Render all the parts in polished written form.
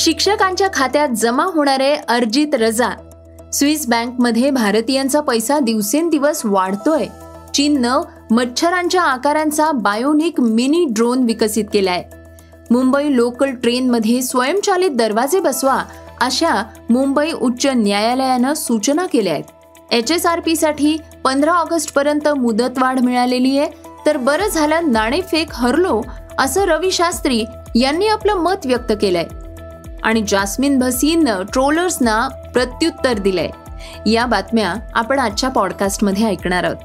शिक्षकांच्या खात्यात जमा होणारे अर्जित रजा. स्विस बँकमध्ये भारतीयांचा पैसा दिवसेंदिवस वाढतोय. चीननं मच्छरांच्या आकारांचा बायोनिक मिनी ड्रोन विकसित केलाय. मुंबई लोकल ट्रेनमध्ये स्वयंचलित दरवाजे बसवा अशा मुंबई उच्च न्यायालयानं सूचना केल्या आहेत. HSRP साठी 15 ऑगस्टपर्यंत मुदतवाढ मिळालेली आहे. तर बरं झालं नाणेफेक हरलो असं रवी शास्त्री यांनी आपलं मत व्यक्त केलंय. आणि जास्मिन भसीनं ट्रोलर्सना प्रत्युत्तर दिलंय. या बातम्या आपण आजच्या पॉडकास्टमध्ये ऐकणार आहोत.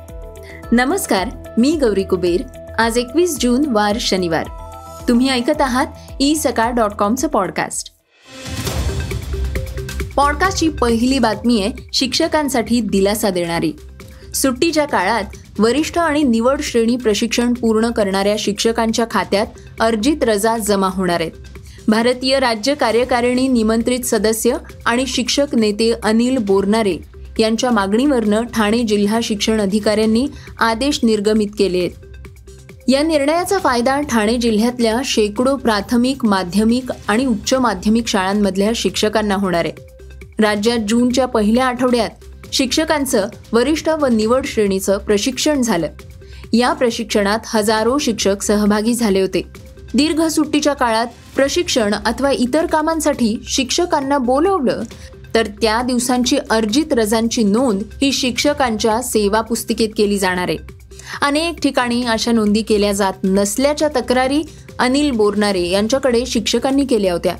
नमस्कार, मी गौरी कुबेर. आज 21 जून वार शनिवार. तुम्ही ऐकत आहात isakal.comचं पॉडकास्ट. पॉडकास्टची पहिली बातमी आहे शिक्षकांसाठी दिलासा देणारी. सुट्टीच्या काळात वरिष्ठ आणि निवड श्रेणी प्रशिक्षण पूर्ण करणाऱ्या शिक्षकांच्या खात्यात अर्जित रजा जमा होणार आहेत. भारतीय राज्य कार्यकारिणी निमंत्रित सदस्य आणि शिक्षक नेते अनिल बोरनारे यांच्या मागणीवरनं ठाणे जिल्हा शिक्षण अधिकाऱ्यांनी आदेश निर्गमित केले आहेत. या निर्णयाचा फायदा ठाणे जिल्ह्यातल्या शेकडो प्राथमिक, माध्यमिक आणि उच्च माध्यमिक शाळांमधल्या शिक्षकांना होणार आहे. राज्यात जूनच्या पहिल्या आठवड्यात शिक्षकांचं वरिष्ठ व निवड श्रेणीचं प्रशिक्षण झालं. या प्रशिक्षणात हजारो शिक्षक सहभागी झाले होते. दीर्घ सुट्टीच्या काळात प्रशिक्षण अथवा इतर कामांसाठी शिक्षकांना बोलवलं तर त्या दिवसांची अर्जित रजांची नोंद ही शिक्षकांच्या सेवा पुस्तिकेत केली जाणार आहे. अनेक ठिकाणी अशा नोंदी केल्या जात नसल्याच्या तक्रारी अनिल बोरनारे यांच्याकडे शिक्षकांनी केल्या होत्या.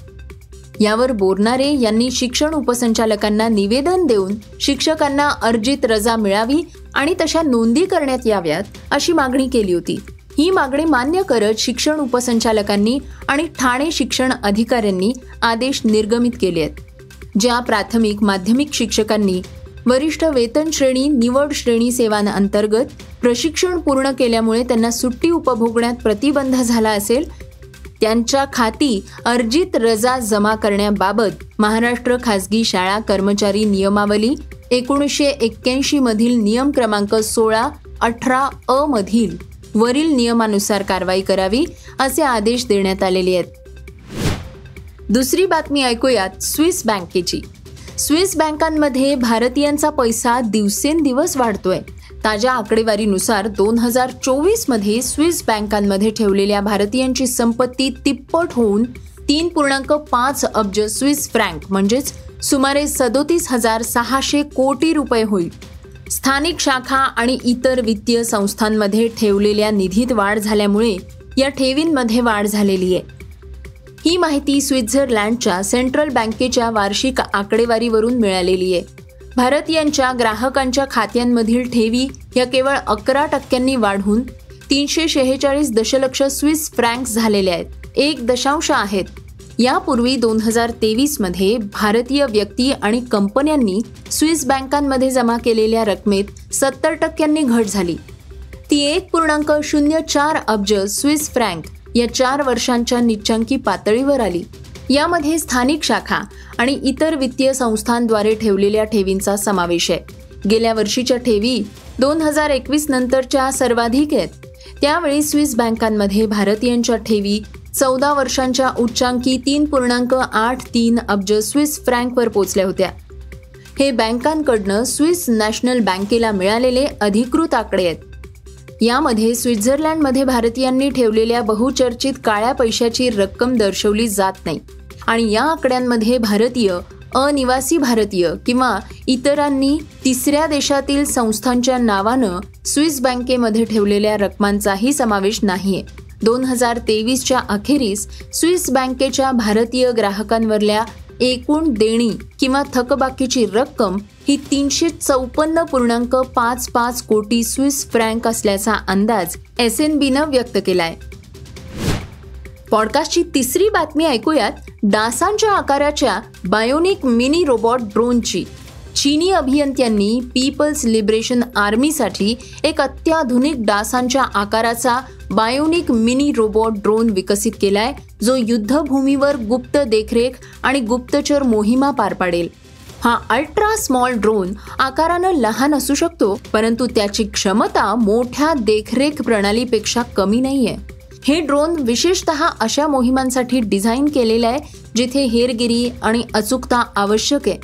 यावर बोरनारे यांनी शिक्षण उपसंचालकांना निवेदन देऊन शिक्षकांना अर्जित रजा मिळावी आणि तशा नोंदी करण्यात याव्यात अशी मागणी केली होती. ही मागणी मान्य करत शिक्षण उपसंचालकांनी आणि ठाणे शिक्षण अधिकाऱ्यांनी आदेश निर्गमित केले आहेत. ज्या प्राथमिक, माध्यमिक शिक्षकांनी वरिष्ठ वेतन श्रेणी, निवड श्रेणी सेवांअंतर्गत प्रशिक्षण पूर्ण केल्यामुळे त्यांना सुट्टी उपभोगण्यात प्रतिबंध झाला असेल, त्यांच्या खाती अर्जित रजा जमा करण्याबाबत महाराष्ट्र खासगी शाळा कर्मचारी नियमावली 1981 मधील नियम क्रमांक 16-18 मधील वरील नियमानुसार कारवाई करावी असे आदेश देण्यात आलेले आहेत. दुसरी बातमी ऐकूयात स्विस बँकेची. स्विस बँकांमध्ये भारतीयांचा पैसा दिवसेंदिवस वाढतोय. ताज्या आकडेवारीनुसार 2024 मध्ये स्विस बँकांमध्ये ठेवलेल्या भारतीयांची संपत्ती तिप्पट होऊन 3.5 अब्ज स्विस फ्रँक म्हणजेच सुमारे 37,600 कोटी रुपये होईल. स्थानिक शाखा आणि इतर वित्तीय संस्थांमध्ये ठेवलेल्या निधीत वाढ झाल्यामुळे या ठेवींमध्ये वाढ झालेली आहे. ही माहिती स्वित्झर्लंडच्या सेंट्रल बँकेच्या वार्षिक आकडेवारीवरून मिळालेली आहे. भारतीयांच्या ग्राहकांच्या खात्यांमधील ठेवी या केवळ 11% वाढून 346 दशलक्ष स्विस फ्रँक्स झालेल्या आहेत. 1 आहेत. यापूर्वी 2023 मध्ये भारतीय व्यक्ती आणि कंपन्यांनी स्विस बँकांमध्ये जमा केलेल्या रकमेत 70% घट झाली. ती 1.04 अब्ज स्विस फ्रँक या 4 वर्षांच्या निच्चांकी पातळीवर आली. यामध्ये स्थानिक शाखा आणि इतर वित्तीय संस्थांद्वारे ठेवलेल्या ठेवींचा समावेश आहे. गेल्या वर्षीच्या ठेवी 2021 नंतरच्या सर्वाधिक आहेत. त्यावेळी स्विस बँकांमध्ये भारतीयांच्या ठेवी 14 वर्षांच्या उच्चांकी 3.83 अब्ज स्विस फ्रँकवर पोचल्या होत्या. हे बँकांकडनं स्विस नॅशनल बँकेला मिळालेले अधिकृत आकडे आहेत. यामध्ये स्वित्झर्लंडमध्ये भारतीयांनी ठेवलेल्या बहुचर्चित काळ्या पैशाची रक्कम दर्शवली जात नाही आणि या आकड्यांमध्ये भारतीय, अनिवासी भारतीय किंवा इतरांनी तिसऱ्या देशातील संस्थांच्या नावानं स्विस बँकेमध्ये ठेवलेल्या रकमांचाही समावेश नाहीये. 2023च्या अखेरीस स्विस बँकेच्या भारतीय ग्राहकांवरल्या एकूण देणी किंवा थकबाकीची रक्कम ही 354.55 कोटी स्विस फ्रँक असल्याचा अंदाज SNBनं व्यक्त केलाय. पॉडकास्टची तिसरी बातमी ऐकूयात डासांच्या आकाराच्या बायोनिक मिनी रोबोट ड्रोनची. चीनी अभियंत्यांनी पीपल्स लिबरेशन आर्मीसाठी एक अत्याधुनिक डासांच्या आकाराचा बायोनिक मिनी रोबोट ड्रोन विकसित केलाय, जो युद्धभूमीवर गुप्त देखरेख आणि गुप्तचर मोहिमा पार पाडेल. हा अल्ट्रा स्मॉल ड्रोन आकारानं लहान असू शकतो, परंतु त्याची क्षमता मोठ्या देखरेख प्रणालीपेक्षा कमी नाहीये. हे ड्रोन विशेषतः अशा मोहिमांसाठी डिझाईन केलेले आहे जिथे हेरगिरी आणि अचूकता आवश्यक आहे.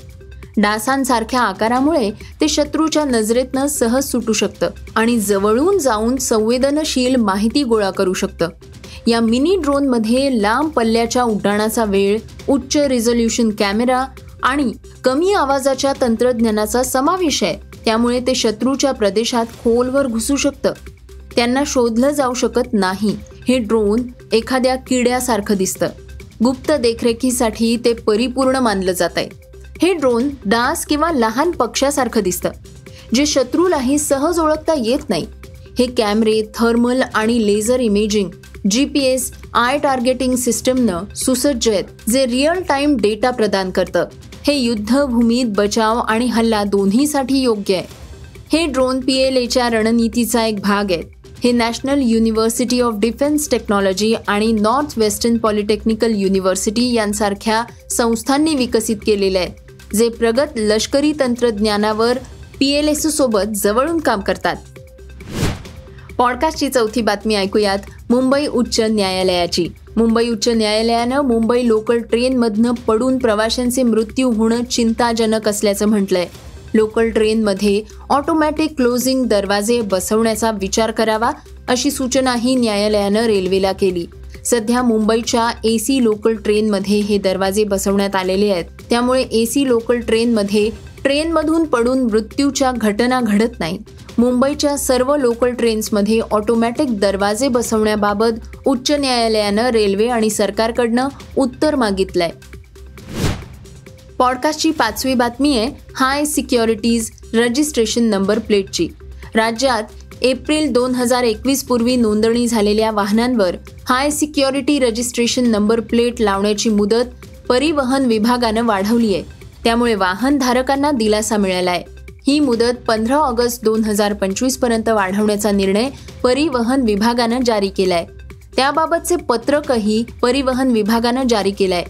डासांसारख्या आकारामुळे ते शत्रूच्या नजरेतनं सहज सुटू शकतं आणि जवळून जाऊन संवेदनशील माहिती गोळा करू शकतं. या मिनी ड्रोनमध्ये लांब पल्ल्याच्या उड्डाणाचा वेळ, उच्च रिझोल्यूशन कॅमेरा आणि कमी आवाजाच्या तंत्रज्ञानाचा समावेश आहे. त्यामुळे ते शत्रूच्या प्रदेशात खोलवर घुसू शकतं. त्यांना शोधलं जाऊ शकत नाही. हे ड्रोन एखाद्या किड्यासारखं दिसतं. गुप्त देखरेखीसाठी ते परिपूर्ण मानलं जात आहे. हे ड्रोन डास किंवा लहान पक्ष्यासारखं दिसतं, जे शत्रूलाही सहज ओळखता येत नाही. हे कॅमेरे, थर्मल आणि laser imaging, GPS, AI targeting सिस्टमनं सुसज्ज आहेत, जे रिअल टाइम डेटा प्रदान करतं. हे युद्धभूमीत बचाव आणि हल्ला दोन्हीसाठी योग्य आहे. हे ड्रोन PLAच्या रणनीतीचा एक भाग आहेत. हे national university of defence technology आणि नॉर्थ वेस्टर्न पॉलिटेक्निकल युनिव्हर्सिटी यांसारख्या संस्थांनी विकसित केलेले आहे, जे प्रगत लष्करी तंत्रज्ञानावर PLAC सोबत जवळून काम करतात. पॉडकास्टची चौथी बातमी ऐकूयात मुंबई उच्च न्यायालयाची. मुंबई उच्च न्यायालयानं मुंबई लोकल ट्रेनमधनं पडून प्रवाशांचे मृत्यू होणं चिंताजनक असल्याचं म्हटलंय. लोकल ट्रेनमध्ये ऑटोमॅटिक क्लोजिंग दरवाजे बसवण्याचा विचार करावा, अशी सूचनाही न्यायालयानं रेल्वेला केली. सध्या मुंबईच्या AC लोकल ट्रेनमध्ये हे दरवाजे बसवण्यात आलेले आहेत. त्यामुळे AC लोकल ट्रेनमध्ये ट्रेनमधून पडून मृत्यूच्या घटना घडत नाहीत. मुंबईच्या सर्व लोकल ट्रेन्समध्ये ऑटोमॅटिक दरवाजे बसवण्याबाबत उच्च न्यायालयानं रेल्वे आणि सरकारकडनं उत्तर मागितलंय. पॉडकास्टची पाचवी बातमी आहे हाय सिक्युरिटीज रजिस्ट्रेशन नंबर प्लेटची. राज्यात एप्रिल 2021 पूर्वी नोंदणी झालेल्या वाहनांवर हाय सिक्युरिटी रजिस्ट्रेशन नंबर प्लेट लावण्याची मुदत परिवहन विभागानं वाढवली आहे. त्यामुळे वाहनधारकांना दिलासा मिळाला आहे. ही मुदत 15 ऑगस्ट 2025 पर्यंत वाढवण्याचा निर्णय परिवहन विभागानं जारी केलाय. त्याबाबतचे पत्रकही परिवहन विभागानं जारी केलंय.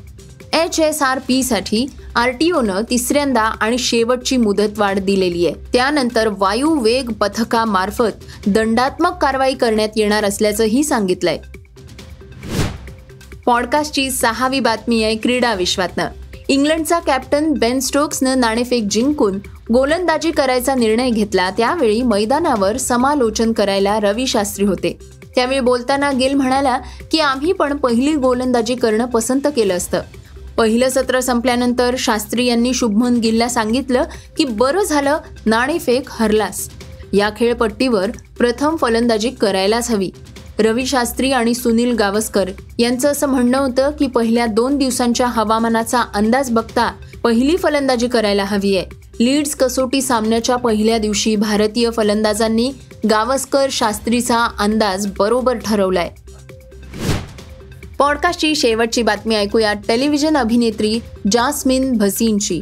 HSRP साठी RTOनं तिसऱ्यांदा आणि शेवटची मुदतवाढ दिलेली आहे. त्यानंतर वायू वेग पथकामार्फत दंडात्मक कारवाई करण्यात येणार असल्याचंही सांगितलंय. पॉडकास्टची सहावी बातमी आहे क्रीडा विश्वातनं. इंग्लंडचा कॅप्टन बेन स्टोक्सनं नाणेफेक जिंकून गोलंदाजी करायचा निर्णय घेतला. त्यावेळी मैदानावर समालोचन करायला रवी शास्त्री होते. त्यावेळी बोलताना गिल म्हणाला की आम्ही पण पहिली गोलंदाजी करणं पसंत केलं असतं. पहिलं सत्र संपल्यानंतर शास्त्री यांनी शुभमन गिलला सांगितलं की बरं झालं नाणेफेक हरलास. या खेळपट्टीवर प्रथम फलंदाजी करायलाच हवी. रवी शास्त्री आणि सुनील गावस्कर यांचं असं म्हणणं होतं की पहिल्या 2 दिवसांच्या हवामानाचा अंदाज बघता पहिली फलंदाजी करायला हवी आहे. लीड्स कसोटी सामन्याच्या पहिल्या दिवशी भारतीय फलंदाजांनी गावस्कर शास्त्रीचा अंदाज बरोबर ठरवलाय. पॉडकास्टची शेवटची बातमी ऐकूया टेलिव्हिजन अभिनेत्री जास्मिन भसीनची.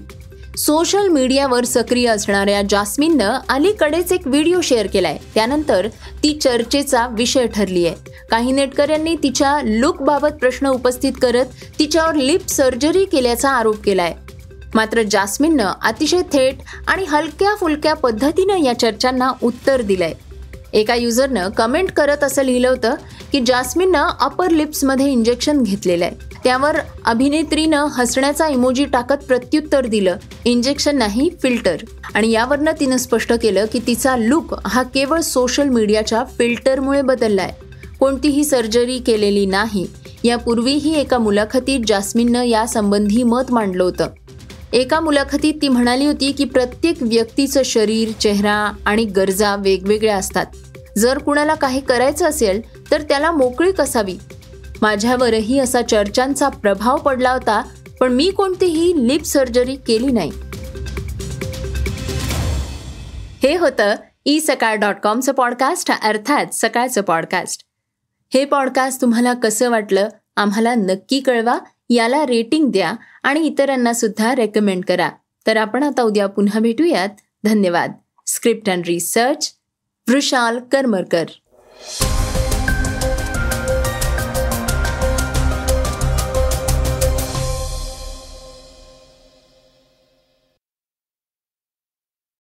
सोशल मीडियावर सक्रिय असणाऱ्या जास्मिननं अलीकडेच एक व्हिडिओ शेअर केलाय. त्यानंतर ती चर्चेचा विषय ठरली आहे. काही नेटकऱ्यांनी तिच्या लुकबाबत प्रश्न उपस्थित करत तिच्यावर लिप सर्जरी केल्याचा आरोप केलाय. मात्र जास्मिननं अतिशय थेट आणि हलक्या फुलक्या पद्धतीनं या चर्चांना उत्तर दिलंय. एका युजरनं कमेंट करत असं लिहिलं होतं की जास्मिननं अपर लिप्समध्ये इंजेक्शन घेतलेलं आहे. त्यावर अभिनेत्रीनं हसण्याचा इमोजी टाकत प्रत्युत्तर दिलं, इंजेक्शन नाही फिल्टर. आणि यावरनं तिनं स्पष्ट केलं की तिचा लुक हा केवळ सोशल मीडियाच्या फिल्टरमुळे बदललाय, कोणतीही सर्जरी केलेली नाही. यापूर्वीही एका मुलाखतीत जास्मिननं यासंबंधी मत मांडलं होतं. एका मुलाखतीत ती म्हणाली होती की प्रत्येक व्यक्तीचं शरीर, चेहरा आणि गरजा वेगवेगळ्या असतात. जर कुणाला काही करायचं असेल तर त्याला मोकळीक असावी. माझ्यावरही असा चर्चांचा प्रभाव पडला होता, पण मी कोणतीही लिप सर्जरी केली नाही. हे होतं isakal.comचं पॉडकास्ट, अर्थात सकाळचं पॉडकास्ट. हे पॉडकास्ट तुम्हाला कसं वाटलं आम्हाला नक्की कळवा. याला रेटिंग द्या आणि इतरांना सुद्धा रेकमेंड करा. तर आपण आता उद्या पुन्हा भेटूयात. धन्यवाद. Script and research Vrushal Karmarkar.